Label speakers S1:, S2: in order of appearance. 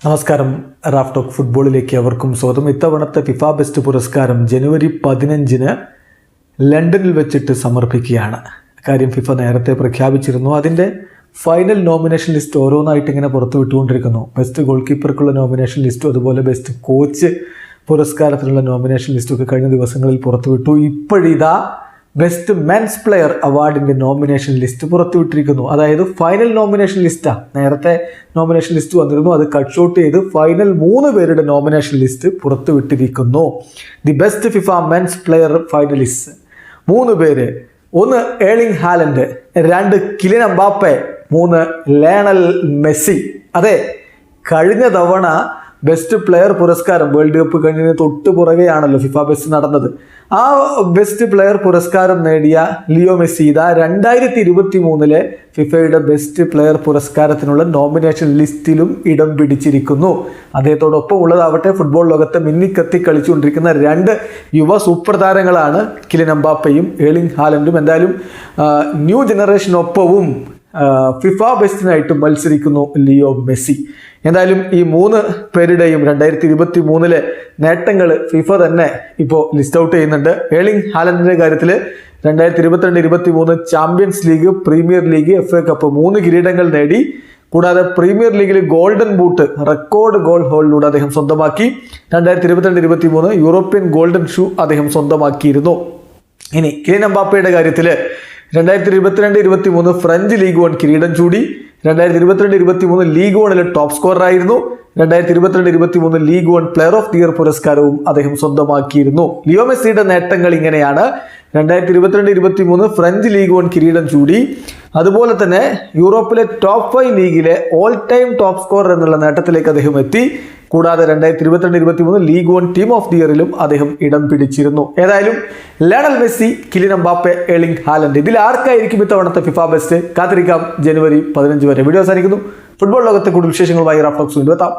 S1: നമസ്കാരം. Raf talk ഫുട്ബോളിലേക്ക് അവർക്കും സ്വാഗതം. ഇത്തവണത്തെ ഫിഫ ബെസ്റ്റ് പുരസ്കാരം ജനുവരി 15-ന് ലണ്ടനിൽ വെച്ചിട്ട് സമർപ്പിക്കുകയാണ്. കാര്യം ഫിഫ നേരത്തെ പ്രഖ്യാപിച്ചിരുന്നു. അതിൻ്റെ ഫൈനൽ നോമിനേഷൻ ലിസ്റ്റ് ഓരോന്നായിട്ട് ഇങ്ങനെ പുറത്തു വിട്ടുകൊണ്ടിരിക്കുന്നു. ബെസ്റ്റ് ഗോൾ കീപ്പർക്കുള്ള നോമിനേഷൻ ലിസ്റ്റും അതുപോലെ ബെസ്റ്റ് കോച്ച് പുരസ്കാരത്തിനുള്ള നോമിനേഷൻ ലിസ്റ്റൊക്കെ കഴിഞ്ഞ ദിവസങ്ങളിൽ പുറത്തുവിട്ടു. ഇപ്പോഴിതാ ബെസ്റ്റ് മെൻസ് പ്ലെയർ അവാർഡിൻ്റെ നോമിനേഷൻ ലിസ്റ്റ് പുറത്തുവിട്ടിരിക്കുന്നു. അതായത് ഫൈനൽ നോമിനേഷൻ ലിസ്റ്റാണ്. നേരത്തെ നോമിനേഷൻ ലിസ്റ്റ് വന്നിരുന്നു, അത് കട്ട് ഷോട്ട് ചെയ്ത് ഫൈനൽ 3 പേരുടെ നോമിനേഷൻ ലിസ്റ്റ് പുറത്തുവിട്ടിരിക്കുന്നു. The best FIFA men's player finalist 3 പേര്. 1 Erling Haaland, 2 Kylian Mbappe, 3 Lionel Messi. അതെ, കഴിഞ്ഞ തവണ ബെസ്റ്റ് പ്ലെയർ പുരസ്കാരം വേൾഡ് കപ്പ് കഴിഞ്ഞതിന് തൊട്ട് പുറകെയാണല്ലോ ഫിഫ ബെസ്റ്റ് നടന്നത്. ആ ബെസ്റ്റ് പ്ലെയർ പുരസ്കാരം നേടിയ ലിയോ മെസ്സി ഇതാ 2023 ഫിഫയുടെ ബെസ്റ്റ് പ്ലെയർ പുരസ്കാരത്തിനുള്ള നോമിനേഷൻ ലിസ്റ്റിലും ഇടം പിടിച്ചിരിക്കുന്നു. അദ്ദേഹത്തോടൊപ്പം ഉള്ളതാവട്ടെ ഫുട്ബോൾ ലോകത്തെ മിന്നിക്കത്തി കളിച്ചുകൊണ്ടിരിക്കുന്ന 2 യുവ സൂപ്പർ താരങ്ങളാണ് കിലിയൻ എംബാപ്പയും ഏർലിംഗ് ഹാലൻഡും. എന്തായാലും ന്യൂ ജനറേഷനൊപ്പവും ഫിഫ ബെസ്റ്റിനായിട്ട് മത്സരിക്കുന്നു ലിയോ മെസ്സി. എന്തായാലും ഈ 3 പേരുടെയും 2023 നേട്ടങ്ങൾ ഫിഫ തന്നെ ഇപ്പോൾ ലിസ്റ്റ് ഔട്ട് ചെയ്യുന്നുണ്ട്. ഏർലിംഗ് ഹാലൻഡിൻ്റെ കാര്യത്തിൽ 2022-23 champions league, premier league, FA cup 3 കിരീടങ്ങൾ നേടി. കൂടാതെ പ്രീമിയർ ലീഗിൽ ഗോൾഡൻ ബൂട്ട് റെക്കോർഡ് ഗോൾ ഹോളിലൂടെ അദ്ദേഹം സ്വന്തമാക്കി. 2022-23 യൂറോപ്യൻ ഗോൾഡൻ ഷൂ അദ്ദേഹം സ്വന്തമാക്കിയിരുന്നു. ഇനി കിലിയൻ എംബാപ്പയുടെ കാര്യത്തിൽ 2022-23 ഫ്രഞ്ച് ലീഗ് 1 കിരീടം ചൂടി. 2022-23 ലീഗ് 1 ടോപ്പ് സ്കോറർ ആയിരുന്നു. 2022-23 league 1 player of the year പുരസ്കാരവും അദ്ദേഹം സ്വന്തമാക്കിയിരുന്നു. ലിയോ മെസ്സിയുടെ നേട്ടങ്ങൾ ഇങ്ങനെയാണ്. 2022-23 ഫ്രഞ്ച് ലീഗ് 1 കിരീടം ചൂടി. അതുപോലെ തന്നെ യൂറോപ്പിലെ ടോപ്പ് 5 ലീഗിലെ ഓൾ ടൈം ടോപ്പ് സ്കോറർ എന്നുള്ള നേട്ടത്തിലേക്ക് അദ്ദേഹം എത്തി. കൂടാതെ 2022-23 ലീഗ് 1 ടീം ഓഫ് ദി ഇയറിലും അദ്ദേഹം ഇടം പിടിച്ചിരുന്നു. ഏതായാലും Lionel Messi, Kylian Mbappe, Erling Haaland, ഇതിൽ ആർക്കായിരിക്കും ഇത്തവണത്തെ ഫിഫ ബെസ്റ്റ്? കാത്തിരിക്കാം ജനുവരി 15 വരെ. വീഡിയോ അവസാനിക്കുന്നു. ഫുട്ബോൾ ലോകത്തെ കൂടുതൽ വിശേഷങ്ങളുമായി റാഫ് ടോക്സ് വീണ്ടും എത്താം.